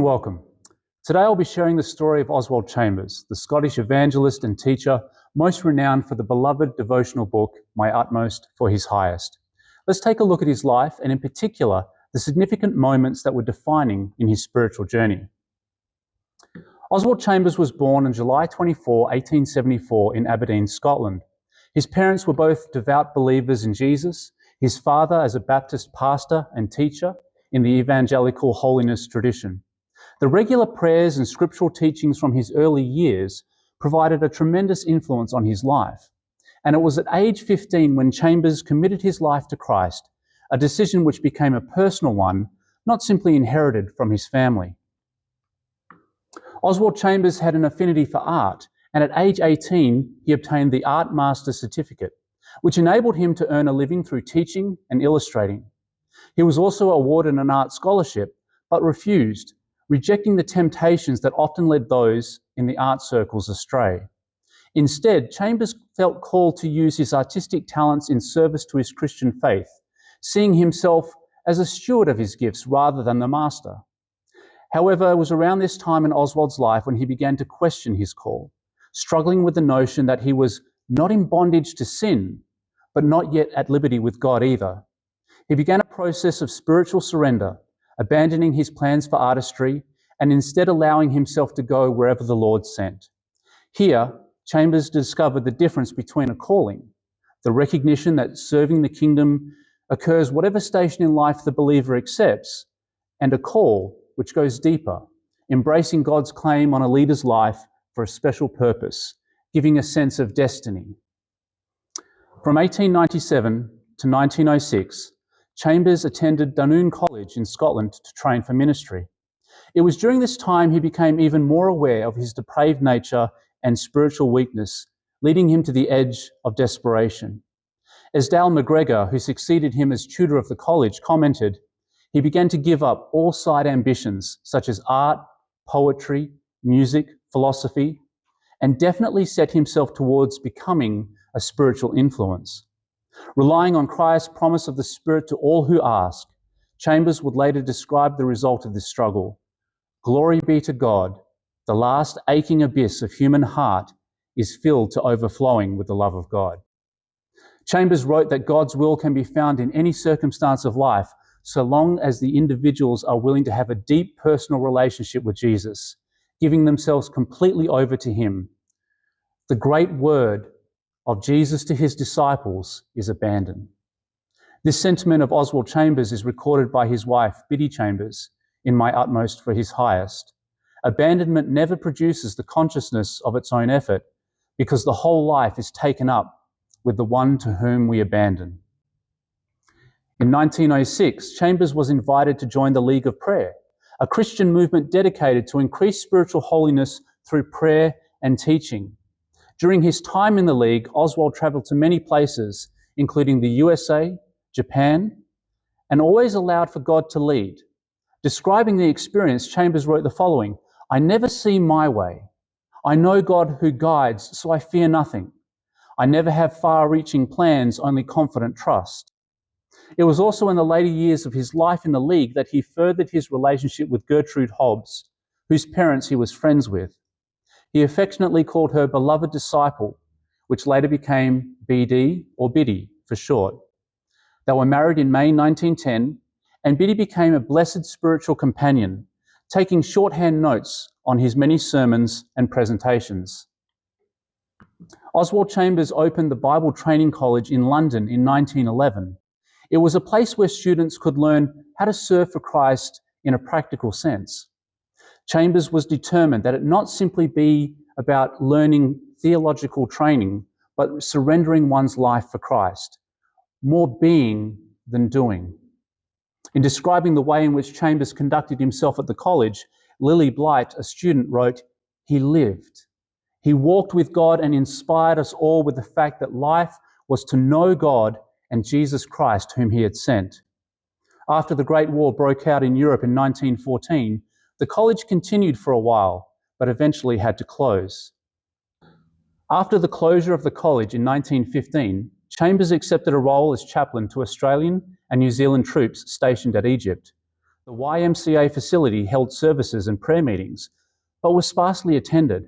and welcome. Today I'll be sharing the story of Oswald Chambers, the Scottish evangelist and teacher most renowned for the beloved devotional book, My Utmost for His Highest. Let's take a look at his life and in particular, the significant moments that were defining in his spiritual journey. Oswald Chambers was born on July 24, 1874 in Aberdeen, Scotland. His parents were both devout believers in Jesus, his father as a Baptist pastor and teacher in the evangelical holiness tradition. The regular prayers and scriptural teachings from his early years provided a tremendous influence on his life. And it was at age 15 when Chambers committed his life to Christ, a decision which became a personal one, not simply inherited from his family. Oswald Chambers had an affinity for art, and at age 18, he obtained the Art Master Certificate, which enabled him to earn a living through teaching and illustrating. He was also awarded an art scholarship, but refused, rejecting the temptations that often led those in the art circles astray. Instead, Chambers felt called to use his artistic talents in service to his Christian faith, seeing himself as a steward of his gifts rather than the master. However, it was around this time in Oswald's life when he began to question his call, struggling with the notion that he was not in bondage to sin, but not yet at liberty with God either. He began a process of spiritual surrender, abandoning his plans for artistry and instead allowing himself to go wherever the Lord sent. Here, Chambers discovered the difference between a calling, the recognition that serving the kingdom occurs whatever station in life the believer accepts, and a call which goes deeper, embracing God's claim on a leader's life for a special purpose, giving a sense of destiny. From 1897 to 1906, Chambers attended Dunoon College in Scotland to train for ministry. It was during this time he became even more aware of his depraved nature and spiritual weakness, leading him to the edge of desperation. As Dale McGregor, who succeeded him as tutor of the college, commented, he began to give up all side ambitions such as art, poetry, music, philosophy, and definitely set himself towards becoming a spiritual influence. Relying on Christ's promise of the Spirit to all who ask, Chambers would later describe the result of this struggle. Glory be to God, the last aching abyss of human heart is filled to overflowing with the love of God. Chambers wrote that God's will can be found in any circumstance of life, so long as the individuals are willing to have a deep personal relationship with Jesus, giving themselves completely over to Him. The great word of Jesus to his disciples is abandon. This sentiment of Oswald Chambers is recorded by his wife, Biddy Chambers, in My Utmost for His Highest. Abandonment never produces the consciousness of its own effort because the whole life is taken up with the one to whom we abandon. In 1906, Chambers was invited to join the League of Prayer, a Christian movement dedicated to increase spiritual holiness through prayer and teaching. During his time in the League, Oswald travelled to many places, including the USA, Japan, and always allowed for God to lead. Describing the experience, Chambers wrote the following: "I never see my way. I know God who guides, so I fear nothing. I never have far-reaching plans, only confident trust." It was also in the later years of his life in the League that he furthered his relationship with Gertrude Hobbs, whose parents he was friends with. He affectionately called her beloved disciple, which later became BD or Biddy for short. They were married in May 1910, and Biddy became a blessed spiritual companion, taking shorthand notes on his many sermons and presentations. Oswald Chambers opened the Bible Training College in London in 1911. It was a place where students could learn how to serve for Christ in a practical sense. Chambers was determined that it not simply be about learning theological training, but surrendering one's life for Christ, more being than doing. In describing the way in which Chambers conducted himself at the college, Lily Blight, a student, wrote, "He lived. He walked with God and inspired us all with the fact that life was to know God and Jesus Christ, whom He had sent." After the Great War broke out in Europe in 1914, the college continued for a while, but eventually had to close. After the closure of the college in 1915, Chambers accepted a role as chaplain to Australian and New Zealand troops stationed at Egypt. The YMCA facility held services and prayer meetings, but was sparsely attended.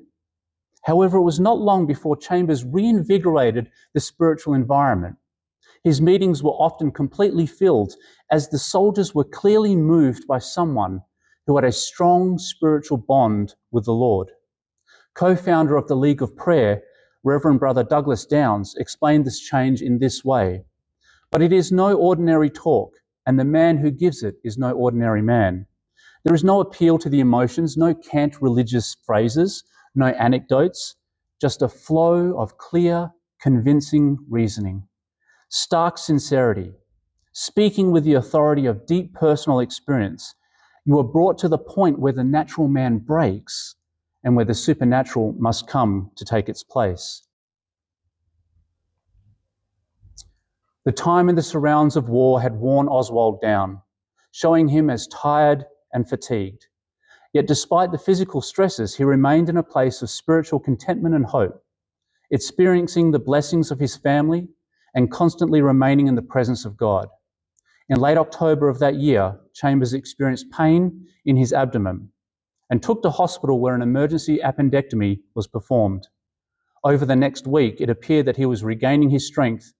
However, it was not long before Chambers reinvigorated the spiritual environment. His meetings were often completely filled, as the soldiers were clearly moved by someone who had a strong spiritual bond with the Lord. Co-founder of the League of Prayer, Reverend Brother Douglas Downs, explained this change in this way: "But it is no ordinary talk, and the man who gives it is no ordinary man. There is no appeal to the emotions, no cant religious phrases, no anecdotes, just a flow of clear, convincing reasoning. Stark sincerity, speaking with the authority of deep personal experience, you are brought to the point where the natural man breaks and where the supernatural must come to take its place." The time in the surrounds of war had worn Oswald down, showing him as tired and fatigued. Yet despite the physical stresses, he remained in a place of spiritual contentment and hope, experiencing the blessings of his family and constantly remaining in the presence of God. In late October of that year, Chambers experienced pain in his abdomen and took to hospital, where an emergency appendectomy was performed. Over the next week, it appeared that he was regaining his strength,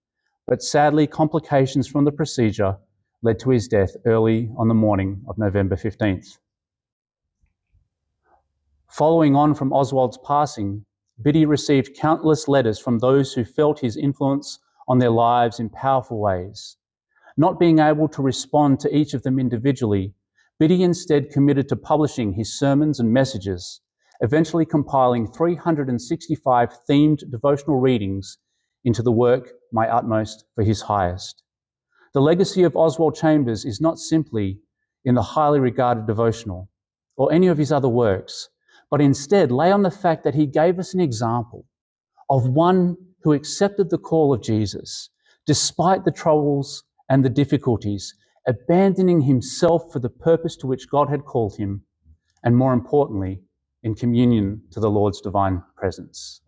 but sadly, complications from the procedure led to his death early on the morning of November 15th. Following on from Oswald's passing, Biddy received countless letters from those who felt his influence on their lives in powerful ways. Not being able to respond to each of them individually, Biddy instead committed to publishing his sermons and messages, eventually compiling 365 themed devotional readings into the work My Utmost for His Highest. The legacy of Oswald Chambers is not simply in the highly regarded devotional or any of his other works, but instead lay on the fact that he gave us an example of one who accepted the call of Jesus, despite the troubles and the difficulties, abandoning himself for the purpose to which God had called him, and more importantly, in communion to the Lord's divine presence.